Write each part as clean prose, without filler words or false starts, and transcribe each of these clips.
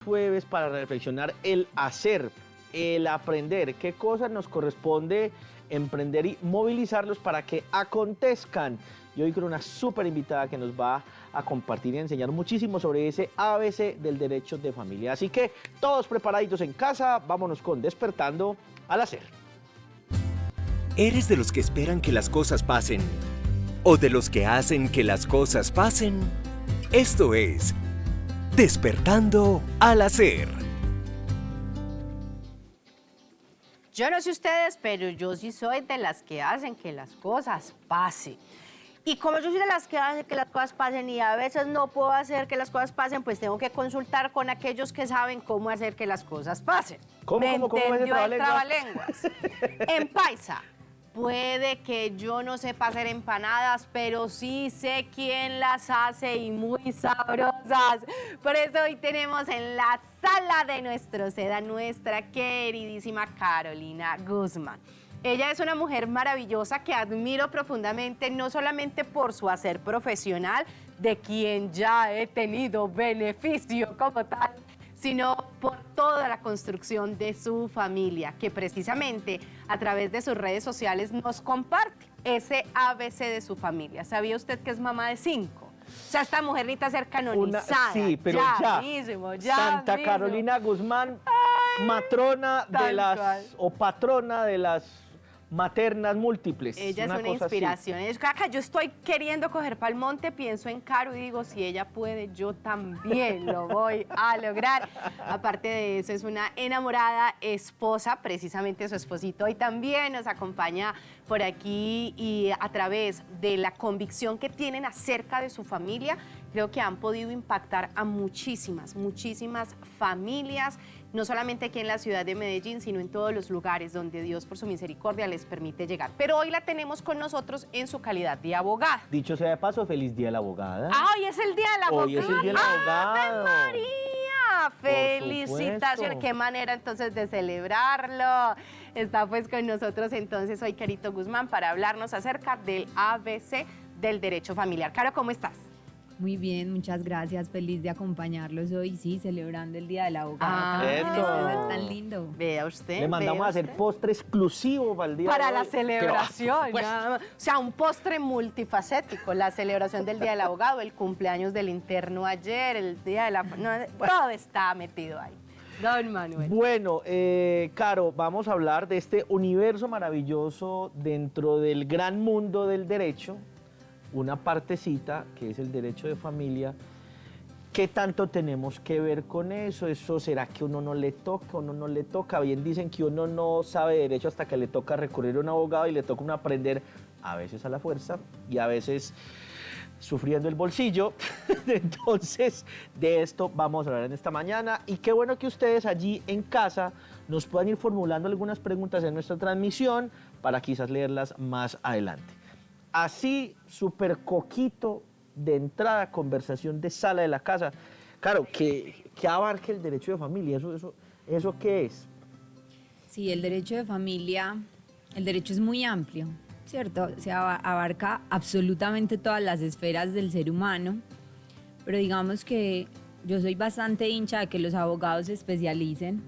jueves para reflexionar el hacer, el aprender, qué cosas nos corresponde emprender y movilizarlos para que acontezcan. Y hoy con una súper invitada que nos va a compartir y a enseñar muchísimo sobre ese ABC del derecho de familia. Así que todos preparaditos en casa, vámonos con Despertando al Hacer. ¿Eres de los que esperan que las cosas pasen o de los que hacen que las cosas pasen? Esto es Despertando al Hacer. Yo no sé ustedes, pero yo sí soy de las que hacen que las cosas pasen. Y como yo soy de las que hacen que las cosas pasen y a veces no puedo hacer que las cosas pasen, pues tengo que consultar con aquellos que saben cómo hacer que las cosas pasen. ¿Cómo entendió ese el trabalenguas? En paisa. Puede que yo no sepa hacer empanadas, pero sí sé quién las hace y muy sabrosas. Por eso hoy tenemos en la sala de nuestro SED a nuestra queridísima Carolina Guzmán. Ella es una mujer maravillosa que admiro profundamente, no solamente por su hacer profesional, de quien ya he tenido beneficio como tal, sino por toda la construcción de su familia, que precisamente a través de sus redes sociales nos comparte ese ABC de su familia. ¿Sabía usted que es mamá de 5? O sea, esta mujer necesita ser canonizada. Sí, pero ya Santa mismo. Carolina Guzmán, matrona de las, o patrona de las maternas múltiples. Ella es una inspiración. Yo estoy queriendo coger pa'l monte, pienso en Caro y digo, si ella puede, yo también lo voy a lograr. Aparte de eso, es una enamorada esposa, precisamente su esposito hoy también nos acompaña por aquí y a través de la convicción que tienen acerca de su familia, creo que han podido impactar a muchísimas familias, no solamente aquí en la ciudad de Medellín, sino en todos los lugares donde Dios por su misericordia les permite llegar. Pero hoy la tenemos con nosotros en su calidad de abogada. Dicho sea de paso, feliz día de la abogada. Hoy es el día de la abogada. Hoy es el día del abogado. ¡Ave María! Felicitaciones. Qué manera entonces de celebrarlo. Está pues con nosotros entonces hoy Carito Guzmán para hablarnos acerca del ABC del derecho familiar. Caro, ¿cómo estás? Muy bien, muchas gracias. Feliz de acompañarlos hoy, sí, celebrando el Día del Abogado. Eso. Es tan lindo. Vea usted. Le mandamos a hacer postre exclusivo para el día Para de la hoy. celebración. Pero, Nada más. O sea, un postre multifacético. La celebración del Día del Abogado, el cumpleaños del interno ayer, el Día de la... No, todo está metido ahí. Don Manuel. Bueno, Caro, vamos a hablar de este universo maravilloso dentro del gran mundo del derecho, una partecita que es el derecho de familia. ¿Qué tanto tenemos que ver con eso? ¿Eso será que uno no le toca, uno no le toca? Bien dicen que uno no sabe derecho hasta que le toca recurrir a un abogado y le toca uno aprender a veces a la fuerza y a veces sufriendo el bolsillo. Entonces, de esto vamos a hablar en esta mañana y qué bueno que ustedes allí en casa nos puedan ir formulando algunas preguntas en nuestra transmisión para quizás leerlas más adelante. Así, súper coquito de entrada, conversación de sala de la casa. Claro, que abarque el derecho de familia, ¿eso qué es? Sí, el derecho de familia, el derecho es muy amplio, ¿cierto? O sea, abarca absolutamente todas las esferas del ser humano, pero digamos que yo soy bastante hincha de que los abogados se especialicen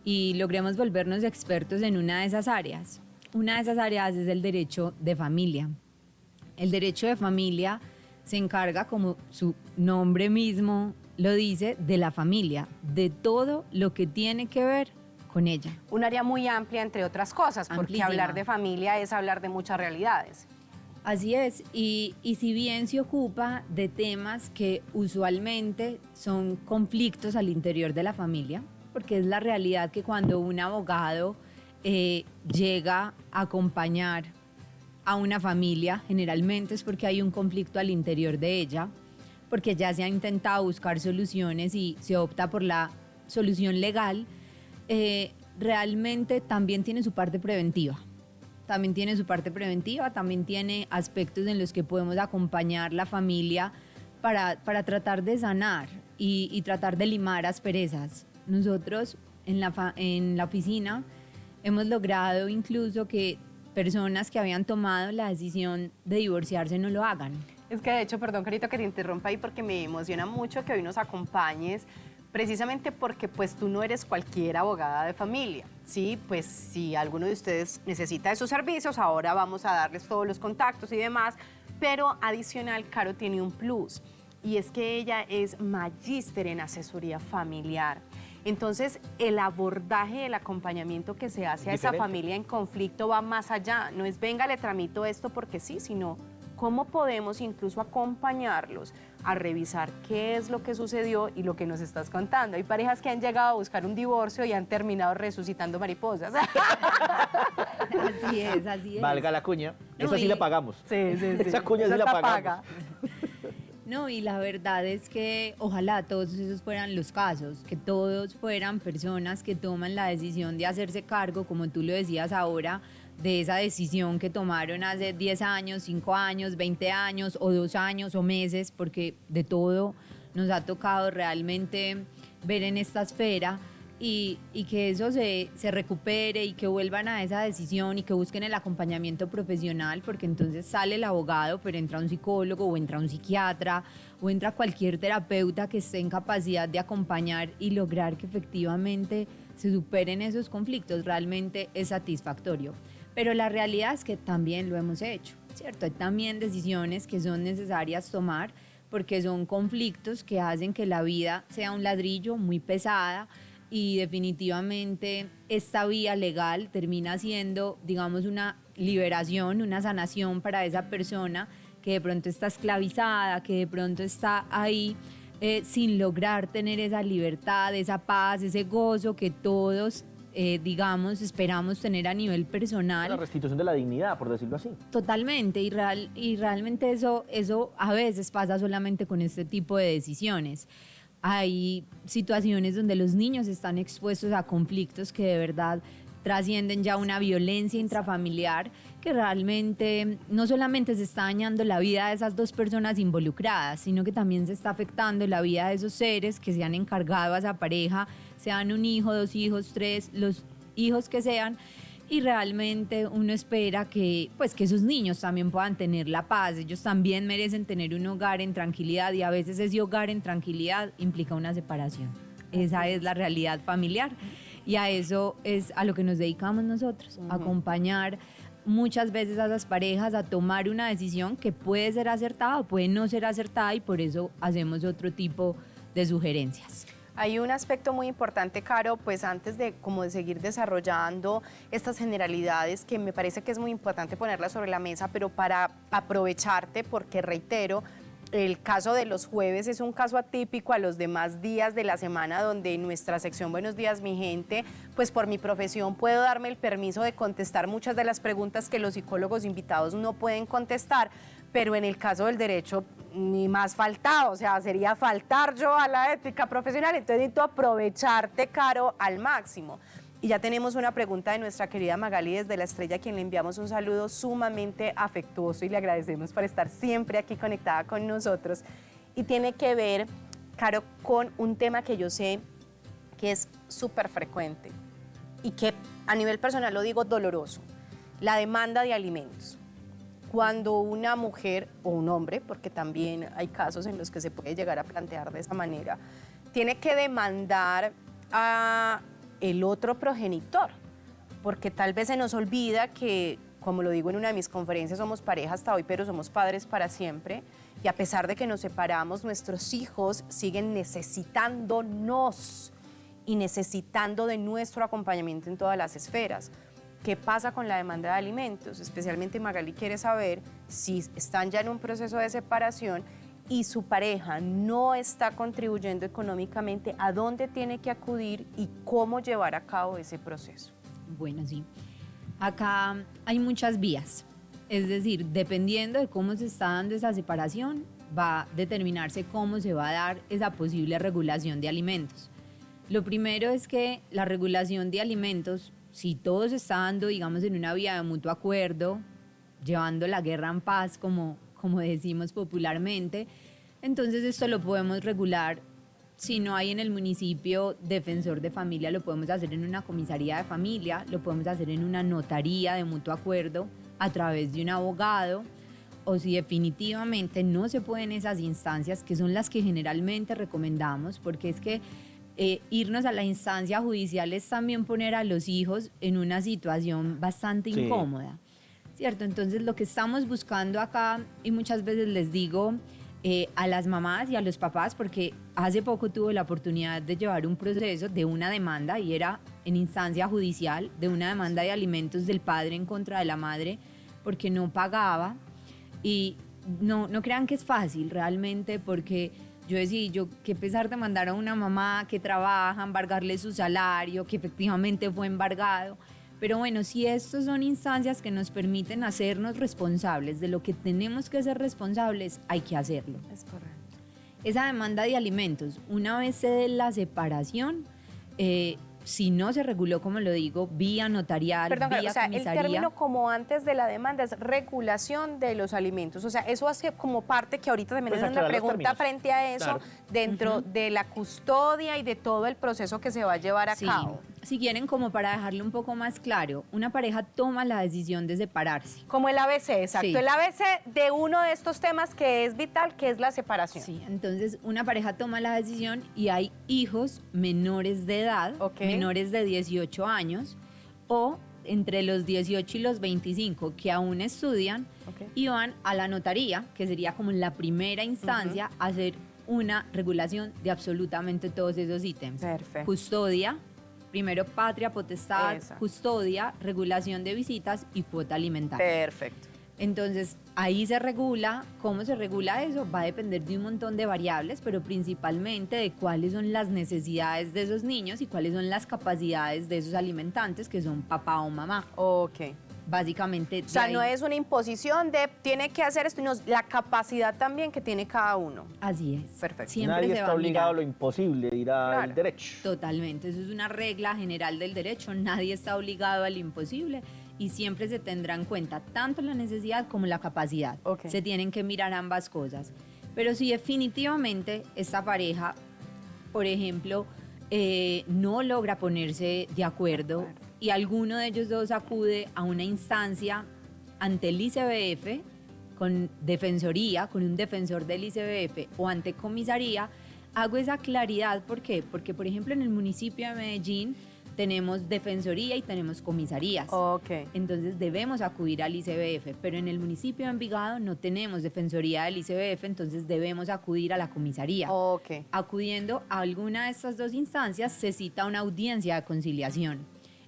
y logremos volvernos expertos en una de esas áreas. Una de esas áreas es el derecho de familia. El derecho de familia se encarga, como su nombre mismo lo dice, de la familia, de todo lo que tiene que ver con ella. Un área muy amplia, entre otras cosas, porque Amplísima. hablar de familia es hablar de muchas realidades. Así es, y si bien se ocupa de temas que usualmente son conflictos al interior de la familia, porque es la realidad que cuando un abogado llega a acompañar a una familia, generalmente es porque hay un conflicto al interior de ella, porque ya se ha intentado buscar soluciones y se opta por la solución legal, realmente también tiene su parte preventiva. También tiene aspectos en los que podemos acompañar la familia para tratar de sanar y tratar de limar asperezas. Nosotros en la oficina hemos logrado incluso que personas que habían tomado la decisión de divorciarse no lo hagan. Es que de hecho, perdón, Carito, que te interrumpa ahí porque me emociona mucho que hoy nos acompañes precisamente porque pues tú no eres cualquier abogada de familia, ¿sí? Pues si alguno de ustedes necesita de sus servicios, ahora vamos a darles todos los contactos y demás, pero adicional, Caro tiene un plus, y es que ella es magíster en asesoría familiar. Entonces, el abordaje del acompañamiento que se hace a esa Diferente. familia en conflicto va más allá. No es, venga, le tramito esto porque sí, sino cómo podemos incluso acompañarlos a revisar qué es lo que sucedió y lo que nos estás contando. Hay parejas que han llegado a buscar un divorcio y han terminado resucitando mariposas. Así es, así es. Valga la cuña. No, Esa sí y- la pagamos. Sí, sí, sí. Esa cuña sí Esa la está pagamos. paga. No, y la verdad es que ojalá todos esos fueran los casos, que todos fueran personas que toman la decisión de hacerse cargo, como tú lo decías ahora, de esa decisión que tomaron hace 10 años, 5 años, 20 años o 2 años o meses, porque de todo nos ha tocado realmente ver en esta esfera. Y que eso se recupere y que vuelvan a esa decisión y que busquen el acompañamiento profesional, porque entonces sale el abogado, pero entra un psicólogo o entra un psiquiatra o entra cualquier terapeuta que esté en capacidad de acompañar y lograr que efectivamente se superen esos conflictos. Realmente es satisfactorio. Pero la realidad es que también lo hemos hecho, ¿cierto? Hay también decisiones que son necesarias tomar porque son conflictos que hacen que la vida sea un ladrillo muy pesada, y definitivamente esta vía legal termina siendo, digamos, una liberación, una sanación para esa persona que de pronto está esclavizada, que de pronto está ahí sin lograr tener esa libertad, esa paz, ese gozo que todos, digamos, esperamos tener a nivel personal. La restitución de la dignidad, por decirlo así. Totalmente, y realmente eso a veces pasa solamente con este tipo de decisiones. Hay situaciones donde los niños están expuestos a conflictos que de verdad trascienden ya una violencia intrafamiliar, que realmente no solamente se está dañando la vida de esas dos personas involucradas, sino que también se está afectando la vida de esos seres que se han encargado a esa pareja, sean un hijo, 2 hijos, 3, los hijos que sean. Y realmente uno espera que, pues, que esos niños también puedan tener la paz. Ellos también merecen tener un hogar en tranquilidad, y a veces ese hogar en tranquilidad implica una separación. Esa es la realidad familiar, y a eso es a lo que nos dedicamos nosotros, acompañar muchas veces a esas parejas a tomar una decisión que puede ser acertada o puede no ser acertada, y por eso hacemos otro tipo de sugerencias. Hay un aspecto muy importante, Caro, pues antes de seguir desarrollando estas generalidades, que me parece que es muy importante ponerlas sobre la mesa, pero para aprovecharte, porque reitero, el caso de los jueves es un caso atípico a los demás días de la semana, donde en nuestra sección Buenos Días, mi gente, pues por mi profesión puedo darme el permiso de contestar muchas de las preguntas que los psicólogos invitados no pueden contestar, pero en el caso del derecho ni más faltado, o sea, sería faltar yo a la ética profesional. Entonces necesito aprovecharte, Caro, al máximo. Y ya tenemos una pregunta de nuestra querida Magali desde La Estrella, a quien le enviamos un saludo sumamente afectuoso y le agradecemos por estar siempre aquí conectada con nosotros. Y tiene que ver, Caro, con un tema que yo sé que es súper frecuente y que a nivel personal lo digo doloroso: la demanda de alimentos. Cuando una mujer o un hombre, porque también hay casos en los que se puede llegar a plantear de esa manera, tiene que demandar a el otro progenitor, porque tal vez se nos olvida que, como lo digo en una de mis conferencias, somos pareja hasta hoy, pero somos padres para siempre, y a pesar de que nos separamos, nuestros hijos siguen necesitándonos y necesitando de nuestro acompañamiento en todas las esferas. ¿Qué pasa con la demanda de alimentos? Especialmente Magali quiere saber si están ya en un proceso de separación y su pareja no está contribuyendo económicamente, ¿a dónde tiene que acudir y cómo llevar a cabo ese proceso? Bueno, sí. Acá hay muchas vías. Es decir, dependiendo de cómo se está dando esa separación, va a determinarse cómo se va a dar esa posible regulación de alimentos. Lo primero es que la regulación de alimentos, si todo se está dando, digamos, en una vía de mutuo acuerdo, llevando la guerra en paz, como decimos popularmente, entonces esto lo podemos regular. Si no hay en el municipio defensor de familia, lo podemos hacer en una comisaría de familia, lo podemos hacer en una notaría de mutuo acuerdo a través de un abogado, o si definitivamente no se pueden esas instancias, que son las que generalmente recomendamos, porque es que irnos a la instancia judicial es también poner a los hijos en una situación bastante Sí. incómoda, ¿cierto? Entonces lo que estamos buscando acá, y muchas veces les digo a las mamás y a los papás, porque hace poco tuve la oportunidad de llevar un proceso de una demanda, y era en instancia judicial, de una demanda de alimentos del padre en contra de la madre, porque no pagaba. Y no crean que es fácil realmente, porque yo decía, qué pesar de mandar a una mamá que trabaja, embargarle su salario, que efectivamente fue embargado. Pero bueno, si estas son instancias que nos permiten hacernos responsables de lo que tenemos que ser responsables, hay que hacerlo. Es correcto. Esa demanda de alimentos, una vez se dé la separación, si no se reguló, como lo digo, vía notarial, Perdón, vía o sea, el comisaría. término como antes de la demanda es regulación de los alimentos. O sea, eso hace como parte que ahorita también Pues es una aclarar los pregunta términos. frente a eso, Claro. dentro de la custodia y de todo el proceso que se va a llevar a Sí. cabo. Si quieren, como para dejarlo un poco más claro, una pareja toma la decisión de separarse. Como el ABC, exacto. Sí. El ABC de uno de estos temas que es vital, que es la separación. Sí, entonces una pareja toma la decisión y hay hijos menores de edad, Ok. menores de 18 años, o entre los 18 y los 25 que aún estudian, Ok. y van a la notaría, que sería como la primera instancia, a hacer una regulación de absolutamente todos esos ítems. Perfecto. Custodia, primero patria potestad, Exacto. custodia, regulación de visitas y cuota alimentaria. Perfecto. Entonces, ahí se regula. ¿Cómo se regula eso? Va a depender de un montón de variables, pero principalmente de cuáles son las necesidades de esos niños y cuáles son las capacidades de esos alimentantes, que son papá o mamá. Ok. Básicamente, O sea, de no ahí- es una imposición de tiene que hacer esto, sino la capacidad también que tiene cada uno. Así es. Perfecto. Siempre Nadie se está va a obligado a mirar. lo imposible, dirá Claro. el derecho. Totalmente, eso es una regla general del derecho, nadie está obligado al imposible y siempre se tendrá en cuenta tanto la necesidad como la capacidad. Ok. Se tienen que mirar ambas cosas. Pero si definitivamente esta pareja, por ejemplo, no logra ponerse de acuerdo y alguno de ellos dos acude a una instancia ante el ICBF, con defensoría, con un defensor del ICBF o ante comisaría, hago esa claridad. ¿Por qué? Porque, por ejemplo, en el municipio de Medellín tenemos defensoría y tenemos comisarías. Ok. Entonces debemos acudir al ICBF, pero en el municipio de Envigado no tenemos defensoría del ICBF, entonces debemos acudir a la comisaría. Ok. Acudiendo a alguna de estas dos instancias se cita una audiencia de conciliación.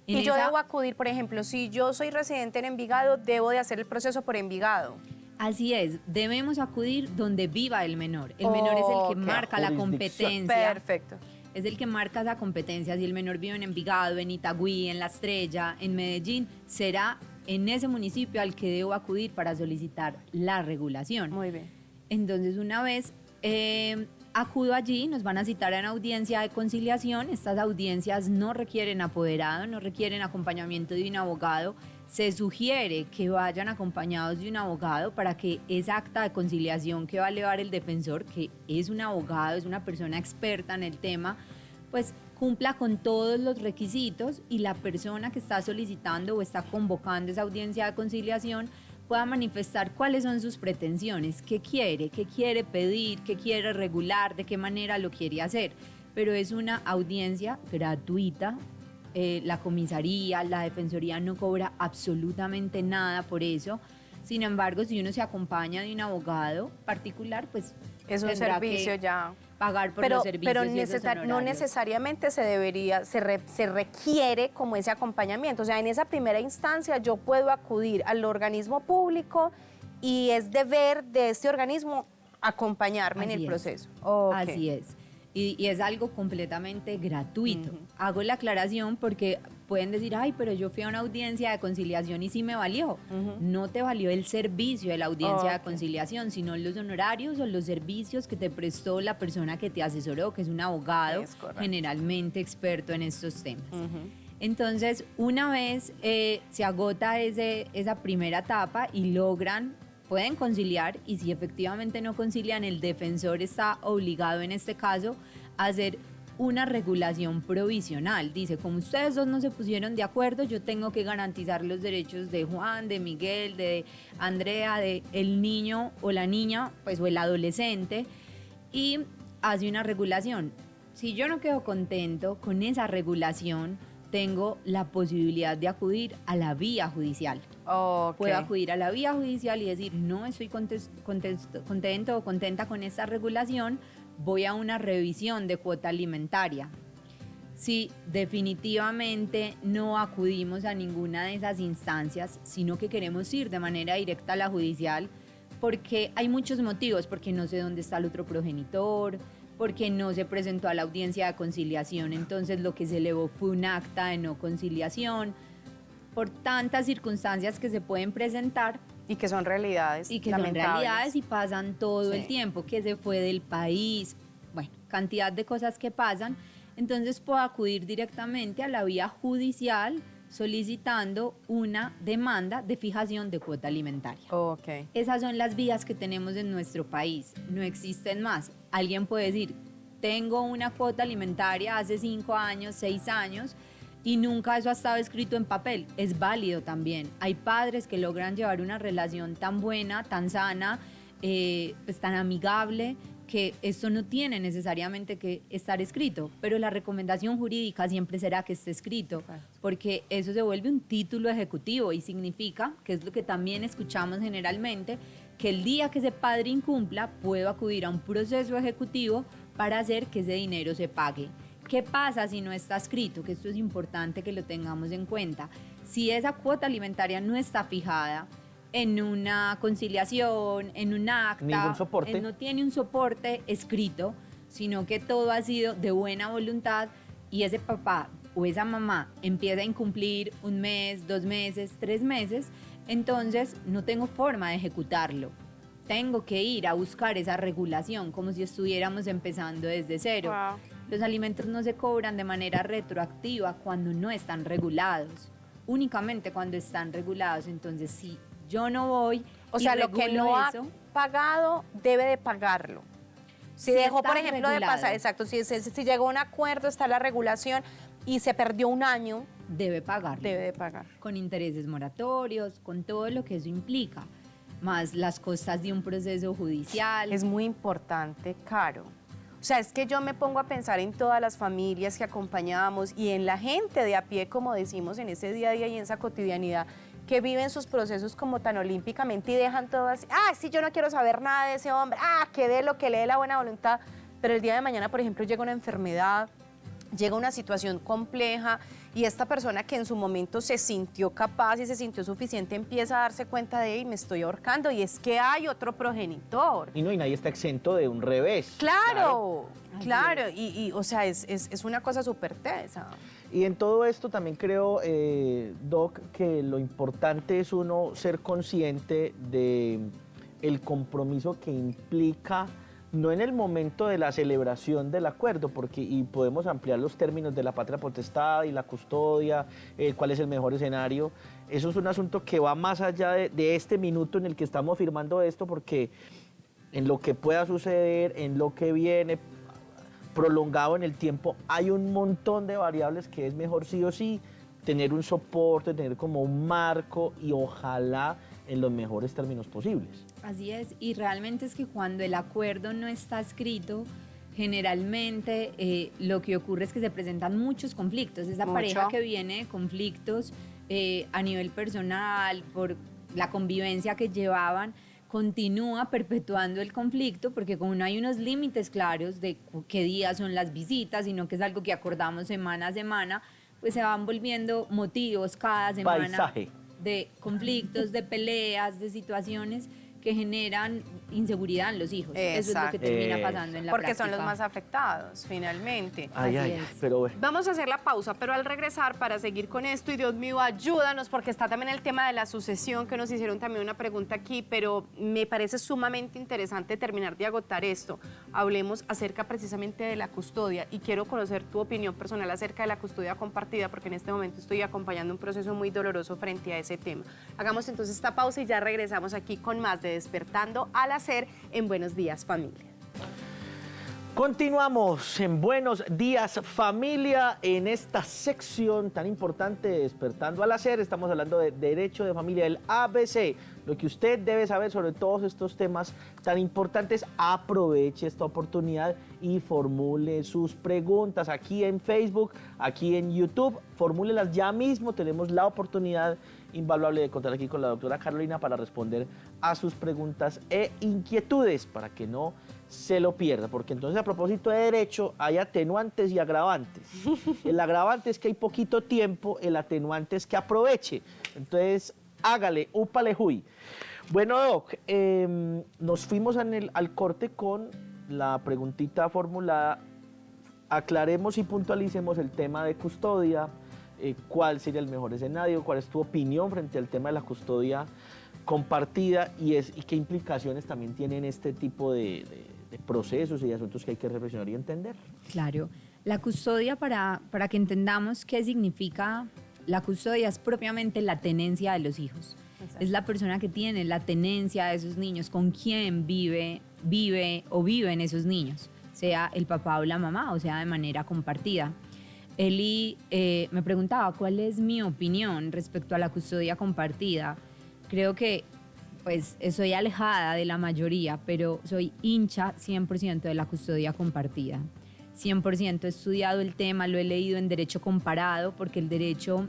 En Y yo esa- debo acudir, por ejemplo, si yo soy residente en Envigado, debo de hacer el proceso por Envigado. Así es, debemos acudir donde viva el menor. El menor es el que Ok. marca la Jurisdicción. competencia. Perfecto. Es el que marca esa competencia. Si el menor vive en Envigado, en Itagüí, en La Estrella, en Medellín, será en ese municipio al que debo acudir para solicitar la regulación. Muy bien. Entonces, una vez acudo allí, nos van a citar en audiencia de conciliación. Estas audiencias no requieren apoderado, no requieren acompañamiento de un abogado. Se sugiere que vayan acompañados de un abogado para que esa acta de conciliación que va a elevar el defensor, que es un abogado, es una persona experta en el tema, pues cumpla con todos los requisitos y la persona que está solicitando o está convocando esa audiencia de conciliación pueda manifestar cuáles son sus pretensiones, qué quiere pedir, qué quiere regular, de qué manera lo quiere hacer. Pero es una audiencia gratuita. La comisaría, la defensoría no cobra absolutamente nada por eso. Sin embargo, si uno se acompaña de un abogado particular, pues Es un tendrá que servicio ya. pagar por los servicios Pero y esos no honorarios. necesariamente se requiere como ese acompañamiento. O sea, en esa primera instancia yo puedo acudir al organismo público y es deber de este organismo acompañarme en Así el es. proceso. Ok. Así es. Y es algo completamente gratuito. Ujú. Hago la aclaración porque pueden decir, ay, pero yo fui a una audiencia de conciliación y sí me valió. Ujú. No te valió el servicio de la audiencia de Ok. conciliación, sino los honorarios o los servicios que te prestó la persona que te asesoró, que es un abogado Es correcto. generalmente experto en estos temas. Ujú. Entonces, una vez se agota esa primera etapa y pueden conciliar, y si efectivamente no concilian, el defensor está obligado en este caso a hacer una regulación provisional. Dice, como ustedes dos no se pusieron de acuerdo, yo tengo que garantizar los derechos de Juan, de Miguel, de Andrea, de el niño o la niña, pues o el adolescente, y hace una regulación. Si yo no quedo contento con esa regulación, tengo la posibilidad de acudir a la vía judicial. Ok. Puedo acudir a la vía judicial y decir, no estoy contento o contenta con esta regulación, voy a una revisión de cuota alimentaria. Si definitivamente no acudimos a ninguna de esas instancias, sino que queremos ir de manera directa a la judicial, porque hay muchos motivos, porque no sé dónde está el otro progenitor, porque no se presentó a la audiencia de conciliación, entonces lo que se elevó fue un acta de no conciliación, por tantas circunstancias que se pueden presentar Y que son realidades y que son lamentables. realidades y pasan todo el Sí. tiempo, que se fue del país, bueno, cantidad de cosas que pasan, entonces puedo acudir directamente a la vía judicial solicitando una demanda de fijación de cuota alimentaria. Ok. Esas son las vías que tenemos en nuestro país, no existen más. Alguien puede decir, tengo una cuota alimentaria hace 5 años, 6 años, y nunca eso ha estado escrito en papel. Es válido también. Hay padres que logran llevar una relación tan buena, tan sana, pues tan amigable, que esto no tiene necesariamente que estar escrito, pero la recomendación jurídica siempre será que esté escrito, porque eso se vuelve un título ejecutivo y significa, que es lo que también escuchamos generalmente, que el día que ese padre incumpla, puedo acudir a un proceso ejecutivo para hacer que ese dinero se pague. ¿Qué pasa si no está escrito? Que esto es importante que lo tengamos en cuenta. Si esa cuota alimentaria no está fijada en una conciliación, en un acta, Ningún soporte. no tiene un soporte escrito, sino que todo ha sido de buena voluntad y ese papá o esa mamá empieza a incumplir 1 mes, 2 meses, 3 meses, entonces no tengo forma de ejecutarlo. Tengo que ir a buscar esa regulación como si estuviéramos empezando desde cero. Wow. Los alimentos no se cobran de manera retroactiva cuando no están regulados, únicamente cuando están regulados. Entonces, si yo no voy O y sea, lo que regulo no eso, ha pagado debe de pagarlo. Si Si dejó, está por ejemplo, de regulado. pasar, exacto, si llegó a un acuerdo, está la regulación y se perdió 1 año, debe pagarlo. debe de pagar. Con intereses moratorios, con todo lo que eso implica, más las costas de un proceso judicial. Es muy importante, Caro. O sea, es que yo me pongo a pensar en todas las familias que acompañamos y en la gente de a pie, como decimos, en ese día a día y en esa cotidianidad, que viven sus procesos como tan olímpicamente y dejan todo así. Ah, sí, yo no quiero saber nada de ese hombre. Ah, que dé lo que le dé la buena voluntad. Pero el día de mañana, por ejemplo, llega una enfermedad, llega una situación compleja y esta persona que en su momento se sintió capaz y se sintió suficiente empieza a darse cuenta de, me estoy ahorcando y es que hay otro progenitor. Y nadie está exento de un revés. Claro, Así claro, es. y o sea, es una cosa súper tesa. Y en todo esto también creo, Doc, que lo importante es uno ser consciente de el compromiso que implica, no en el momento de la celebración del acuerdo, porque y podemos ampliar los términos de la patria potestad y la custodia, cuál es el mejor escenario. Eso es un asunto que va más allá de este minuto en el que estamos firmando esto, porque en lo que pueda suceder, en lo que viene, prolongado en el tiempo, hay un montón de variables que es mejor sí o sí tener un soporte, tener como un marco y ojalá en los mejores términos posibles. Así es, y realmente es que cuando el acuerdo no está escrito, generalmente lo que ocurre es que se presentan muchos conflictos. Esa Mucho. pareja que viene de conflictos a nivel personal, por la convivencia que llevaban, continúa perpetuando el conflicto porque como no hay unos límites claros de qué días son las visitas, sino que es algo que acordamos semana a semana, pues se van volviendo motivos cada semana Paisaje. de conflictos, de peleas, de situaciones que generan inseguridad en los hijos. Eso es lo que termina pasando en la Porque práctica. son los más afectados, finalmente. Ay, Así ay, es. pero bueno. Vamos a hacer la pausa, pero al regresar para seguir con esto, y Dios mío, ayúdanos, porque está también el tema de la sucesión, que nos hicieron también una pregunta aquí, pero me parece sumamente interesante terminar de agotar esto. Hablemos acerca precisamente de la custodia, y quiero conocer tu opinión personal acerca de la custodia compartida, porque en este momento estoy acompañando un proceso muy doloroso frente a ese tema. Hagamos entonces esta pausa y ya regresamos aquí con más de Despertando al Hacer en Buenos Días, Familia. Continuamos en Buenos Días Familia, en esta sección tan importante de Despertando al Hacer. Estamos hablando de derecho de familia, el ABC, lo que usted debe saber sobre todos estos temas tan importantes. Aproveche esta oportunidad y formule sus preguntas aquí en Facebook, aquí en YouTube. Formúlelas ya mismo, tenemos la oportunidad invaluable de contar aquí con la doctora Carolina para responder a sus preguntas e inquietudes, para que no se lo pierda, porque entonces a propósito de derecho hay atenuantes y agravantes. El agravante es que hay poquito tiempo, el atenuante es que aproveche. Entonces hágale, úpale huy. Bueno, Doc, nos fuimos al corte con la preguntita formulada. Aclaremos y puntualicemos el tema de custodia, cuál sería el mejor escenario, cuál es tu opinión frente al tema de la custodia compartida y qué implicaciones también tienen este tipo de procesos y de asuntos que hay que reflexionar y entender. Claro, la custodia, para que entendamos qué significa la custodia, es propiamente la tenencia de los hijos. Exacto. Es la persona que tiene la tenencia de esos niños, con quien viven viven esos niños, sea el papá o la mamá, o sea de manera compartida. Eli me preguntaba cuál es mi opinión respecto a la custodia compartida. Creo que pues soy alejada de la mayoría, pero soy hincha 100% de la custodia compartida. 100% he estudiado el tema, lo he leído en derecho comparado, porque el derecho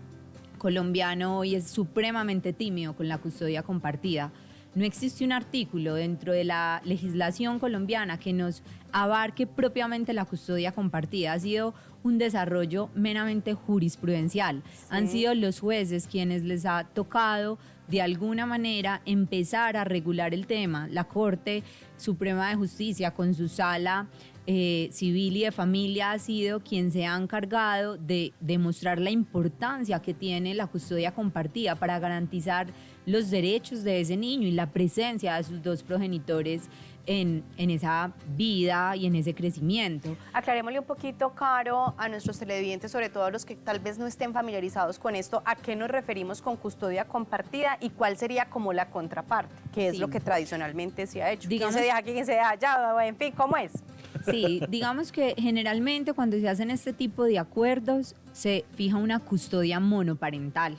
colombiano hoy es supremamente tímido con la custodia compartida. No existe un artículo dentro de la legislación colombiana que nos abarque propiamente la custodia compartida. Ha sido un desarrollo meramente jurisprudencial. Sí. Han sido los jueces quienes les ha tocado de alguna manera empezar a regular el tema. La Corte Suprema de Justicia con su sala civil y de familia ha sido quien se ha encargado de demostrar la importancia que tiene la custodia compartida para garantizar los derechos de ese niño y la presencia de sus dos progenitores en esa vida y en ese crecimiento. Aclarémosle un poquito, Caro, a nuestros televidentes, sobre todo a los que tal vez no estén familiarizados con esto, a qué nos referimos con custodia compartida y cuál sería como la contraparte, que es lo que tradicionalmente se ha hecho. Digamos, ¿quién se deja aquí, quién se deja allá? En fin, ¿cómo es? Sí, digamos que generalmente cuando se hacen este tipo de acuerdos se fija una custodia monoparental.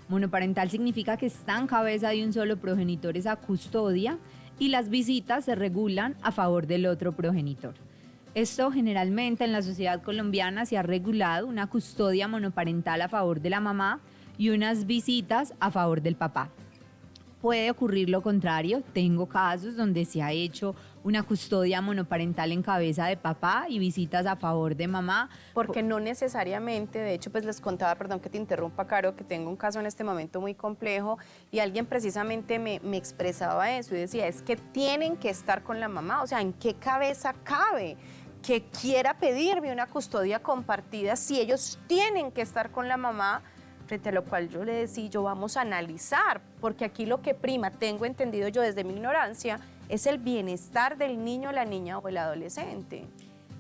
Monoparental significa que está en cabeza de un solo progenitor esa custodia y las visitas se regulan a favor del otro progenitor. Esto generalmente en la sociedad colombiana se ha regulado una custodia monoparental a favor de la mamá y unas visitas a favor del papá. Puede ocurrir lo contrario, tengo casos donde se ha hecho una custodia monoparental en cabeza de papá y visitas a favor de mamá. Porque no necesariamente, de hecho, pues les contaba, perdón que te interrumpa, Caro, que tengo un caso en este momento muy complejo y alguien precisamente me expresaba eso y decía, es que tienen que estar con la mamá, o sea, ¿en qué cabeza cabe que quiera pedirme una custodia compartida si ellos tienen que estar con la mamá? Frente a lo cual yo le decía, yo vamos a analizar, porque aquí lo que prima, tengo entendido yo desde mi ignorancia, es el bienestar del niño, la niña o el adolescente.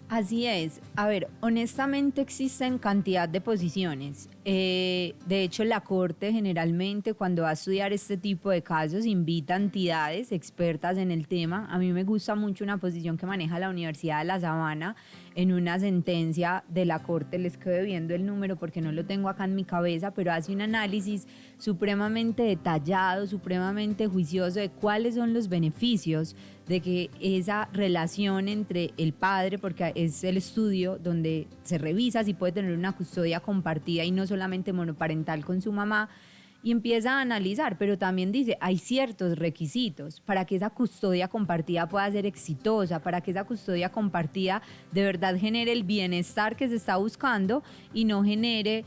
Así es. A ver, honestamente existen cantidad de posiciones. De hecho, la Corte generalmente cuando va a estudiar este tipo de casos invita a entidades expertas en el tema. A mí me gusta mucho una posición que maneja la Universidad de La Sabana en una sentencia de la Corte, les quedo viendo el número porque no lo tengo acá en mi cabeza, pero hace un análisis supremamente detallado, supremamente juicioso de cuáles son los beneficios de que esa relación entre el padre, porque es el estudio donde se revisa si puede tener una custodia compartida y no solamente monoparental con su mamá, y empieza a analizar, pero también dice, hay ciertos requisitos para que esa custodia compartida pueda ser exitosa, para que esa custodia compartida de verdad genere el bienestar que se está buscando y no genere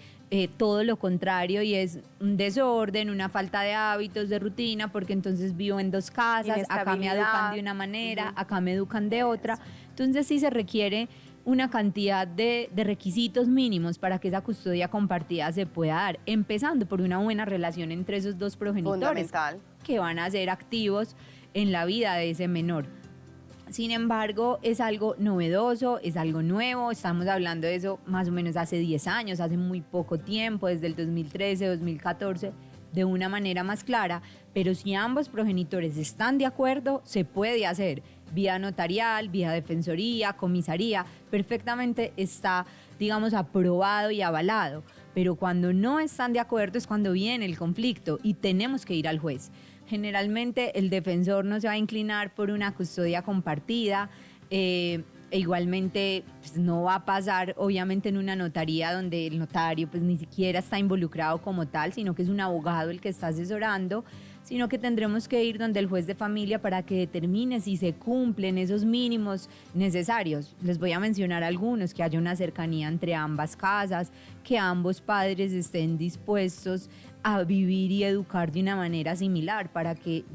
todo lo contrario y es un desorden, una falta de hábitos, de rutina, porque entonces vivo en dos casas, acá me educan de una manera, acá me educan de otra. Entonces sí se requiere una cantidad de requisitos mínimos para que esa custodia compartida se pueda dar, empezando por una buena relación entre esos dos progenitores que van a ser activos en la vida de ese menor. Sin embargo, es algo novedoso, es algo nuevo, estamos hablando de eso más o menos hace 10 años, hace muy poco tiempo, desde el 2013, 2014, de una manera más clara, pero si ambos progenitores están de acuerdo, se puede hacer. vía notarial, vía defensoría, comisaría, perfectamente está, digamos, aprobado y avalado. Pero cuando no están de acuerdo es cuando viene el conflicto y tenemos que ir al juez. Generalmente el defensor no se va a inclinar por una custodia compartida, e igualmente pues, no va a pasar obviamente en una notaría donde el notario pues ni siquiera está involucrado como tal, sino que es un abogado el que está asesorando, sino que tendremos que ir donde el juez de familia para que determine si se cumplen esos mínimos necesarios. Les voy a mencionar algunos: que haya una cercanía entre ambas casas, que ambos padres estén dispuestos a vivir y educar de una manera similar para que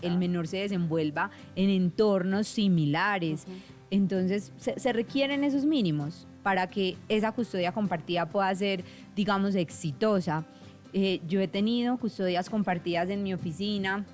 el menor se desenvuelva en entornos similares. Entonces, se requieren esos mínimos para que esa custodia compartida pueda ser, digamos, exitosa. Yo he tenido custodias compartidas en mi oficina.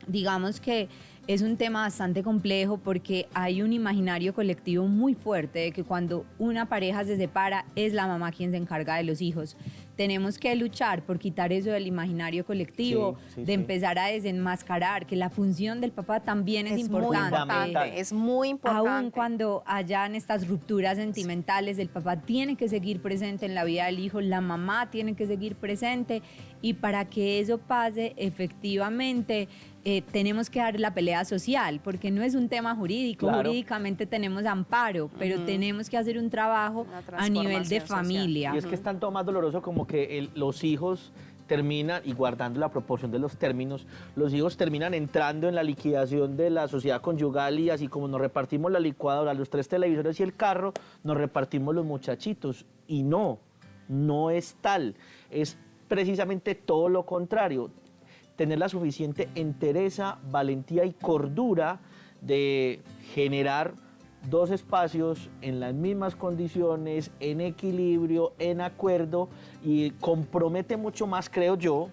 Digamos que es un tema bastante complejo porque hay un imaginario colectivo muy fuerte de que cuando una pareja se separa es la mamá quien se encarga de los hijos. Tenemos que luchar por quitar eso del imaginario colectivo, empezar a desenmascarar que la función del papá también es importante. Es muy importante. Aún cuando hayan estas rupturas sentimentales, el papá tiene que seguir presente en la vida del hijo, la mamá tiene que seguir presente, y para que eso pase efectivamente tenemos que dar la pelea social, porque no es un tema jurídico, claro. Jurídicamente tenemos amparo, pero tenemos que hacer un trabajo a nivel de familia. Y es que es tanto más doloroso como que los hijos terminan, y guardando la proporción de los términos, los hijos terminan entrando en la liquidación de la sociedad conyugal, y así como nos repartimos la licuadora, los 3 televisores y el carro, nos repartimos los muchachitos. Y no es tal, es precisamente todo lo contrario. Tener la suficiente entereza, valentía y cordura de generar 2 espacios en las mismas condiciones, en equilibrio, en acuerdo, y compromete mucho más, creo yo,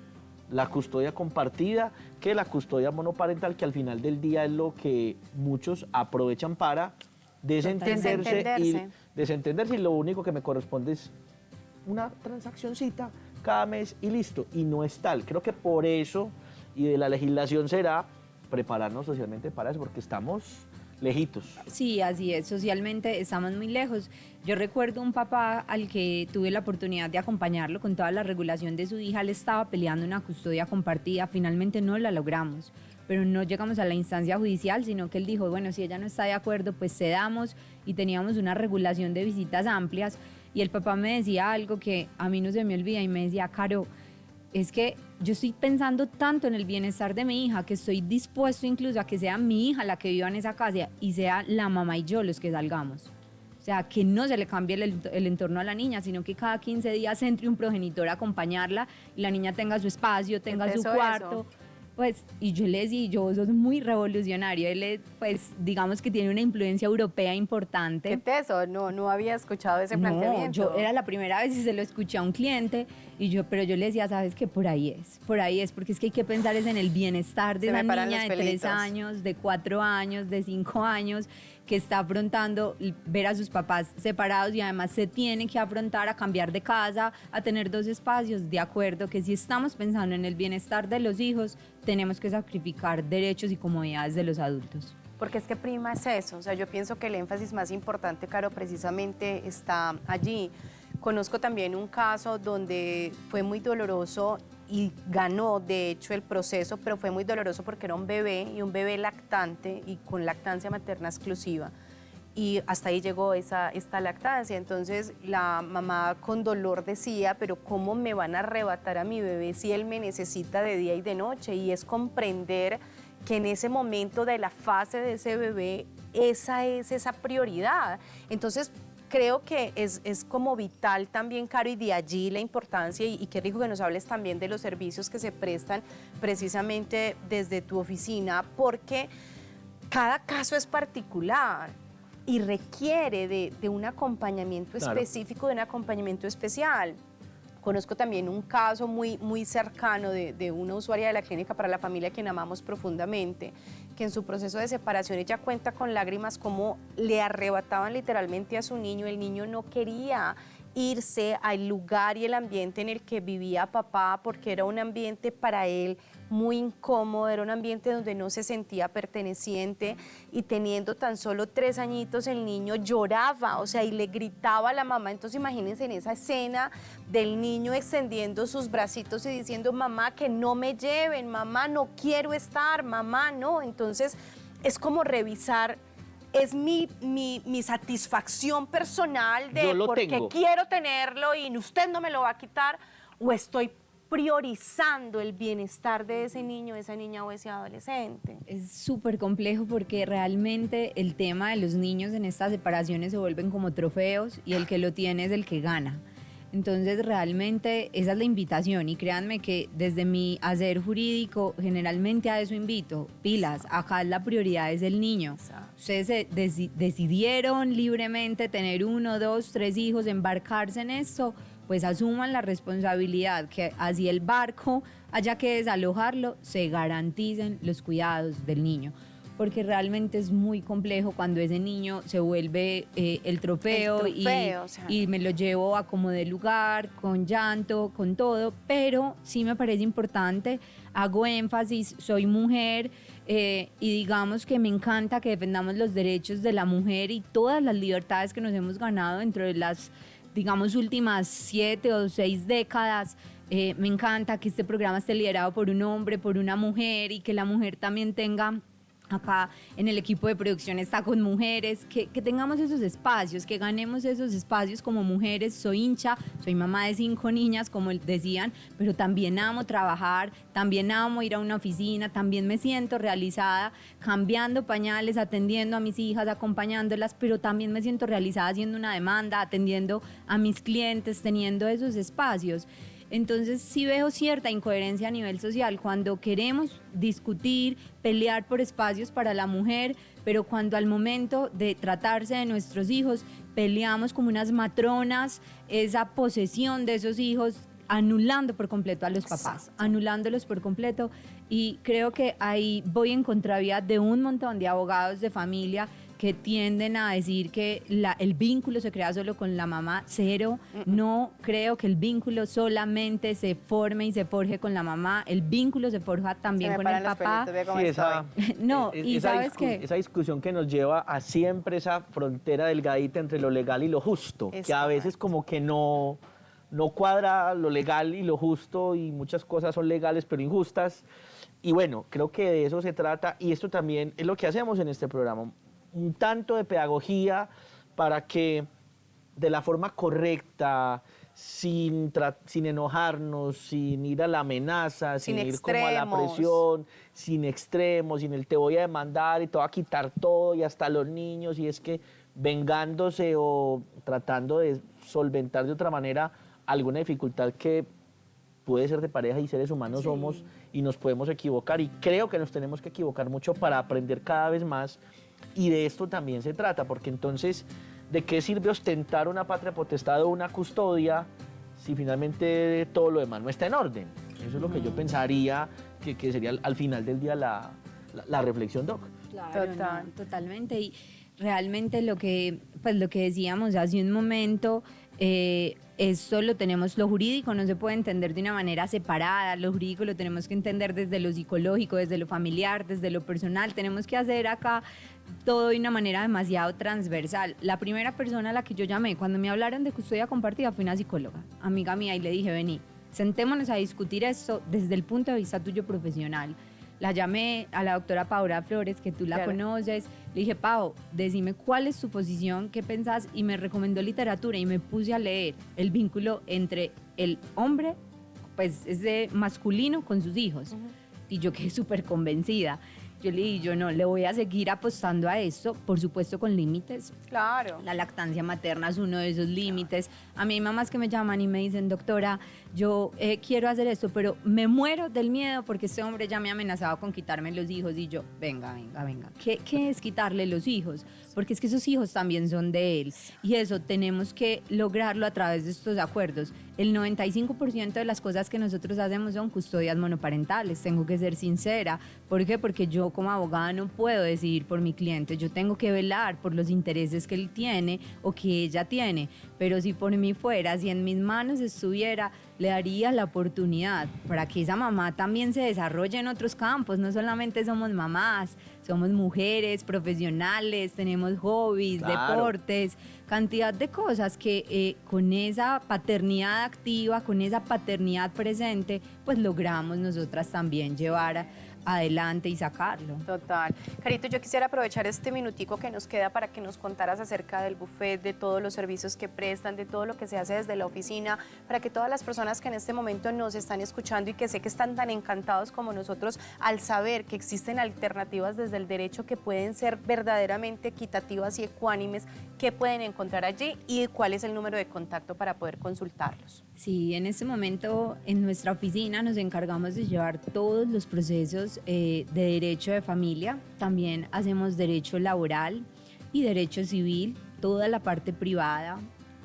la custodia compartida que la custodia monoparental, que al final del día es lo que muchos aprovechan para desentenderse, y lo único que me corresponde es una transaccioncita cada mes y listo, y no es tal. Creo que por eso, y de la legislación será prepararnos socialmente para eso, porque estamos lejitos. Sí, así es, socialmente estamos muy lejos. Yo recuerdo un papá al que tuve la oportunidad de acompañarlo con toda la regulación de su hija. Le estaba peleando una custodia compartida, finalmente no la logramos, pero no llegamos a la instancia judicial, sino que él dijo, bueno, si ella no está de acuerdo, pues cedamos, y teníamos una regulación de visitas amplias. Y el papá me decía algo que a mí no se me olvida, y me decía, Caro, es que yo estoy pensando tanto en el bienestar de mi hija que estoy dispuesto incluso a que sea mi hija la que viva en esa casa y sea la mamá y yo los que salgamos. O sea, que no se le cambie el entorno a la niña, sino que cada 15 días entre un progenitor a acompañarla y la niña tenga su espacio, tenga su cuarto. Pues, y yo le decía, yo sos muy revolucionario. Él, pues, digamos que tiene una influencia europea importante. ¿Qué teso? No había escuchado ese planteamiento. Yo era la primera vez y se lo escuché a un cliente, pero yo le decía, sabes que por ahí es, porque es que hay que pensar es en el bienestar de esa niña de 3 años, de 4 años, de 5 años, que está afrontando ver a sus papás separados, y además se tiene que afrontar a cambiar de casa, a tener 2 espacios. De acuerdo que si estamos pensando en el bienestar de los hijos, tenemos que sacrificar derechos y comodidades de los adultos. Porque es que prima es eso, o sea, yo pienso que el énfasis más importante, Caro, precisamente está allí. Conozco también un caso donde fue muy doloroso y ganó, de hecho, el proceso, pero fue muy doloroso porque era un bebé, y un bebé lactante y con lactancia materna exclusiva. Y hasta ahí llegó esta lactancia. Entonces la mamá con dolor decía, pero ¿cómo me van a arrebatar a mi bebé si él me necesita de día y de noche? Y es comprender que en ese momento de la fase de ese bebé, esa es esa prioridad. Entonces creo que es como vital también, Caro, y de allí la importancia, y qué rico que nos hables también de los servicios que se prestan precisamente desde tu oficina, porque cada caso es particular y requiere de un acompañamiento específico, de un acompañamiento especial. Conozco también un caso muy cercano de una usuaria de la Clínica para la Familia, a quien amamos profundamente, que en su proceso de separación ella cuenta con lágrimas cómo le arrebataban literalmente a su niño. El niño no quería irse al lugar y el ambiente en el que vivía papá, porque era un ambiente para él muy incómodo, era un ambiente donde no se sentía perteneciente, y teniendo tan solo 3 añitos el niño lloraba, o sea, y le gritaba a la mamá. Entonces imagínense en esa escena del niño extendiendo sus bracitos y diciendo: mamá, que no me lleven, mamá, no quiero estar, mamá, no. Entonces es como revisar, es mi satisfacción personal de porque quiero tenerlo y usted no me lo va a quitar, o estoy priorizando el bienestar de ese niño, esa niña o ese adolescente. Es súper complejo porque realmente el tema de los niños en estas separaciones se vuelven como trofeos y el que lo tiene es el que gana. Entonces realmente esa es la invitación, y créanme que desde mi hacer jurídico generalmente a eso invito: pilas, acá la prioridad es el niño. Ustedes decidieron libremente tener 1, 2, 3 hijos, embarcarse en esto, pues asuman la responsabilidad, que así el barco haya que desalojarlo, se garanticen los cuidados del niño. Porque realmente es muy complejo cuando ese niño se vuelve el trofeo, o sea, y me lo llevo a como de lugar, con llanto, con todo, pero sí me parece importante, hago énfasis, soy mujer, y digamos que me encanta que defendamos los derechos de la mujer y todas las libertades que nos hemos ganado dentro de las, digamos, últimas 7 o 6 décadas. Me encanta que este programa esté liderado por un hombre, por una mujer, y que la mujer también tenga, acá en el equipo de producción está con mujeres, que tengamos esos espacios, que ganemos esos espacios como mujeres. Soy hincha, soy mamá de 5 niñas, como decían, pero también amo trabajar, también amo ir a una oficina, también me siento realizada cambiando pañales, atendiendo a mis hijas, acompañándolas, pero también me siento realizada haciendo una demanda, atendiendo a mis clientes, teniendo esos espacios. Entonces sí veo cierta incoherencia a nivel social cuando queremos discutir, pelear por espacios para la mujer, pero cuando al momento de tratarse de nuestros hijos peleamos como unas matronas esa posesión de esos hijos, anulando por completo a los papás, anulándolos por completo. Y creo que ahí voy en contravía de un montón de abogados de familia que tienden a decir que el vínculo se crea solo con la mamá. Cero. No creo que el vínculo solamente se forme y se forje con la mamá. El vínculo se forja también con el papá. Sí, no, y sabes que esa discusión que nos lleva a siempre esa frontera delgadita entre lo legal y lo justo, que a veces como que no cuadra lo legal y lo justo, y muchas cosas son legales pero injustas. Y bueno, creo que de eso se trata, y esto también es lo que hacemos en este programa. Un tanto de pedagogía para que de la forma correcta, sin enojarnos, sin ir a la amenaza, sin ir como a la presión, sin extremos, sin el te voy a demandar y te voy a quitar todo y hasta los niños, y es que vengándose o tratando de solventar de otra manera alguna dificultad que puede ser de pareja, y seres humanos somos y nos podemos equivocar, y creo que nos tenemos que equivocar mucho para aprender cada vez más. Y de esto también se trata, porque entonces, ¿de qué sirve ostentar una patria potestad o una custodia si finalmente todo lo demás no está en orden? Eso es lo que yo pensaría que sería al final del día la reflexión, Doc. Claro, totalmente. Y realmente lo que decíamos hace un momento, esto lo tenemos, lo jurídico no se puede entender de una manera separada, lo jurídico lo tenemos que entender desde lo psicológico, desde lo familiar, desde lo personal. Tenemos que hacer acá todo de una manera demasiado transversal. La primera persona a la que yo llamé cuando me hablaron de custodia compartida fue una psicóloga, amiga mía, y le dije: vení, sentémonos a discutir esto desde el punto de vista tuyo profesional. La llamé a la doctora Paola Flores, que tú la conoces. Le dije: Pao, decime cuál es tu posición, qué pensás, y me recomendó literatura, y me puse a leer el vínculo entre el hombre, pues ese masculino, con sus hijos. Y yo quedé súper convencida. Yo le dije: yo no, le voy a seguir apostando a esto, por supuesto con límites. Claro. La lactancia materna es uno de esos límites. A mí hay mamás que me llaman y me dicen: doctora, yo quiero hacer esto, pero me muero del miedo porque este hombre ya me ha amenazado con quitarme los hijos. Y yo, venga. ¿Qué es quitarle los hijos? Porque es que esos hijos también son de él. Y eso tenemos que lograrlo a través de estos acuerdos. El 95% de las cosas que nosotros hacemos son custodias monoparentales, tengo que ser sincera. ¿Por qué? Porque yo como abogada no puedo decidir por mi cliente, yo tengo que velar por los intereses que él tiene o que ella tiene, pero si por mí fuera, si en mis manos estuviera, le daría la oportunidad para que esa mamá también se desarrolle en otros campos. No solamente somos mamás, somos mujeres, profesionales, tenemos hobbies, Claro. deportes, cantidad de cosas que con esa paternidad activa, con esa paternidad presente, pues logramos nosotras también llevar adelante y sacarlo. Total. Carito, yo quisiera aprovechar este minutico que nos queda para que nos contaras acerca del buffet, de todos los servicios que prestan, de todo lo que se hace desde la oficina, para que todas las personas que en este momento nos están escuchando y que sé que están tan encantados como nosotros al saber que existen alternativas desde el derecho que pueden ser verdaderamente equitativas y ecuánimes, ¿qué pueden encontrar allí y cuál es el número de contacto para poder consultarlos? Sí, en este momento en nuestra oficina nos encargamos de llevar todos los procesos de derecho de familia. También hacemos derecho laboral y derecho civil, toda la parte privada.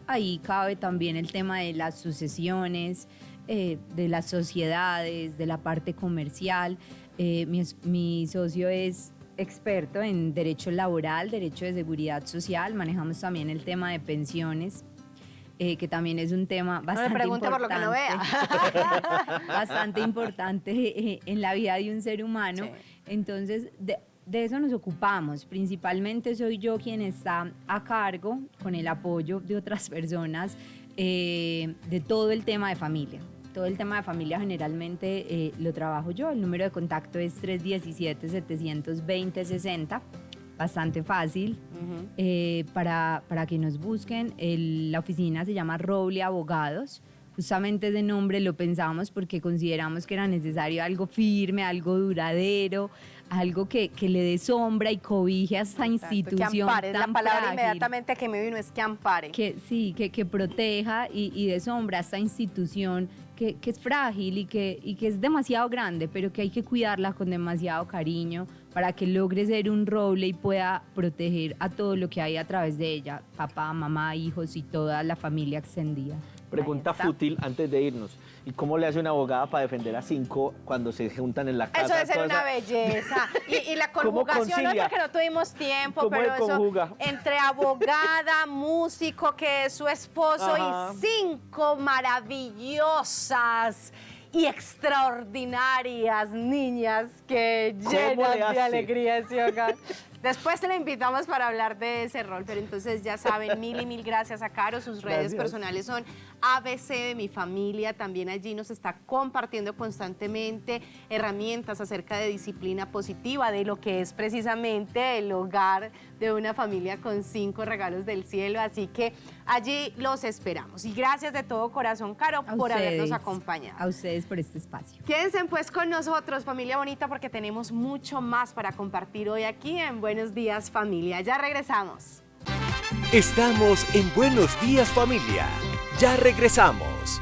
Ahí cabe también el tema de las sucesiones, de las sociedades, de la parte comercial. Mi socio es experto en derecho laboral, derecho de seguridad social. Manejamos también el tema de pensiones. Que también es un tema bastante No me pregunte por lo que no vea. bastante importante en la vida de un ser humano. Sí. Entonces, de eso nos ocupamos. Principalmente soy yo quien está a cargo, con el apoyo de otras personas, de todo el tema de familia. Todo el tema de familia generalmente lo trabajo yo. El número de contacto es 317-720-60. Bastante fácil para que nos busquen. La oficina se llama Roble Abogados. Justamente ese nombre lo pensamos porque consideramos que era necesario algo firme, algo duradero, algo que le dé sombra y cobije a esta institución que ampare, tan la palabra frágil. inmediatamente que me vino es que ampare. Que proteja y dé sombra a esta institución que es frágil y que es demasiado grande, pero que hay que cuidarla con demasiado cariño para que logre ser un roble y pueda proteger a todo lo que hay a través de ella, papá, mamá, hijos y toda la familia extendida. Pregunta Ahí está. fútil antes de irnos. ¿Y cómo le hace una abogada para defender a 5 cuando se juntan en la casa? Eso debe ser Toda una esa- belleza. Y la ¿Cómo conjugación, no concilia? porque no tuvimos tiempo, ¿Cómo pero se eso conjuga? entre abogada, músico, que es su esposo, Ajá. y 5 maravillosas y extraordinarias niñas que ¿Cómo llenan le de hace? alegría ese hogar. Después te la invitamos para hablar de ese rol, pero entonces ya saben, mil y mil gracias a Caro. Sus redes Gracias. personales son ABC de mi familia. También allí nos está compartiendo constantemente herramientas acerca de disciplina positiva, de lo que es precisamente el hogar de una familia con 5 regalos del cielo. Así que allí los esperamos. Y gracias de todo corazón, Caro, A por habernos ustedes, acompañado. A ustedes por este espacio. Quédense pues con nosotros, familia bonita, porque tenemos mucho más para compartir hoy aquí en Buenos Días, Familia. Ya regresamos. Estamos en Buenos Días Familia. Ya regresamos.